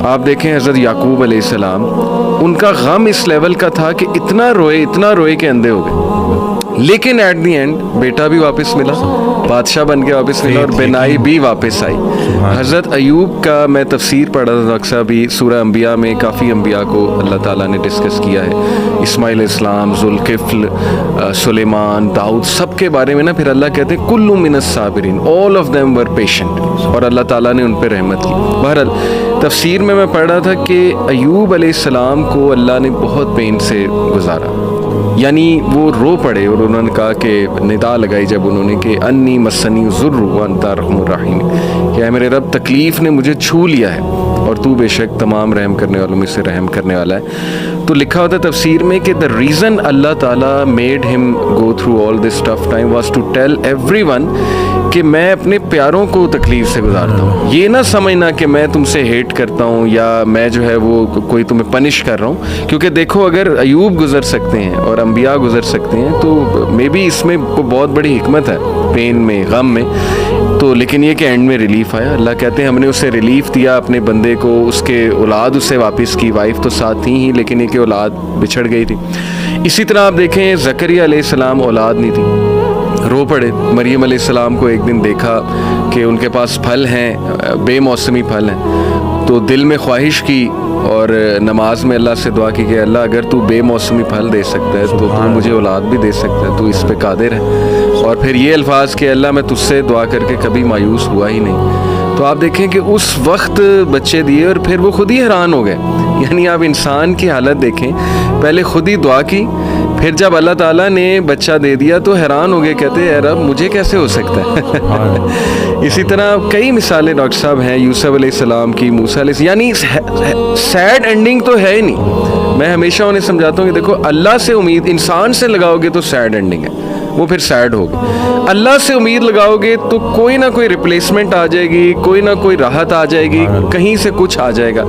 آپ دیکھیں حضرت یعقوب علیہ السلام، ان کا غم اس لیول کا تھا کہ اتنا روئے کہ اندھے ہو گئے، لیکن ایٹ دی اینڈ بیٹا بھی واپس ملا، بادشاہ بن کے واپس ملا، اور بینائی بھی واپس آئی۔ حضرت ایوب کا میں تفسیر پڑھا تھا اکثر بھی، سورہ انبیاء میں کافی انبیاء کو اللہ تعالیٰ نے ڈسکس کیا ہے، اسماعیل علیہ السلام، ذوالکفل، سلیمان، داؤد، سب کے بارے میں نا پھر اللہ کہتے ہیں کل من الصابرین، all of them were patient, اور اللہ تعالیٰ نے ان پہ رحمت کی۔ بہرحال تفسیر میں پڑھ رہا تھا کہ ایوب علیہ السلام کو اللہ نے بہت پین سے گزارا، یعنی وہ رو پڑے، اور انہوں نے کہا کہ ندا لگائی جب انہوں نے کہ انی مسنی الضر وانت ارحم الراحمین، کہ اے میرے رب تکلیف نے مجھے چھو لیا ہے اور تو بے شک تمام رحم کرنے والوں میں سے رحم کرنے والا ہے۔ تو لکھا ہوتا ہے تفسیر میں کہ the reason اللہ تعالیٰ made him go through all this tough time was to tell everyone کہ میں اپنے پیاروں کو تکلیف سے گزارتا ہوں، یہ نہ سمجھنا کہ میں تم سے ہیٹ کرتا ہوں یا میں جو ہے وہ کوئی تمہیں پنش کر رہا ہوں، کیونکہ دیکھو اگر ایوب گزر سکتے ہیں اور انبیاء گزر سکتے ہیں تو مے بی اس میں بہت بڑی حکمت ہے، پین میں، غم میں۔ تو لیکن یہ کہ اینڈ میں ریلیف آیا، اللہ کہتے ہیں ہم نے اسے ریلیف دیا اپنے بندے کو، اس کے اولاد اسے واپس کی، وائف تو ساتھ تھی ہی لیکن یہ کہ اولاد بچھڑ گئی تھی۔ اسی طرح آپ دیکھیں زکریا علیہ السلام اولاد نہیں تھی، رو پڑے۔ مریم علیہ السلام کو ایک دن دیکھا کہ ان کے پاس پھل ہیں، بے موسمی پھل ہیں، تو دل میں خواہش کی اور نماز میں اللہ سے دعا کی کہ اللہ اگر تو بے موسمی پھل دے سکتا ہے تو مجھے اولاد بھی دے سکتا ہے، تو اس پہ قادر ہے۔ اور پھر یہ الفاظ کہ اللہ میں تجھ سے دعا کر کے کبھی مایوس ہوا ہی نہیں۔ تو آپ دیکھیں کہ اس وقت بچے دیے اور پھر وہ خود ہی حیران ہو گئے، یعنی آپ انسان کی حالت دیکھیں، پہلے خود ہی دعا کی، پھر جب اللہ تعالیٰ نے بچہ دے دیا تو حیران ہو گئے، کہتے ہیں اے رب مجھے کیسے ہو سکتا ہے۔ اسی طرح کئی مثالیں ڈاکٹر صاحب ہیں، یوسف علیہ السلام کی، موسیٰ علیہ السلام، یعنی سیڈ اینڈنگ تو ہے ہی نہیں۔ میں ہمیشہ انہیں سمجھاتا ہوں کہ دیکھو اللہ سے امید انسان سے لگاؤ گے تو سیڈ اینڈنگ ہے، وہ پھر سیڈ ہوگی۔ اللہ سے امید لگاؤ گے تو کوئی نہ کوئی ریپلیسمنٹ آ جائے گی، کوئی نہ کوئی راحت آ جائے گی، کہیں سے کچھ آ جائے گا۔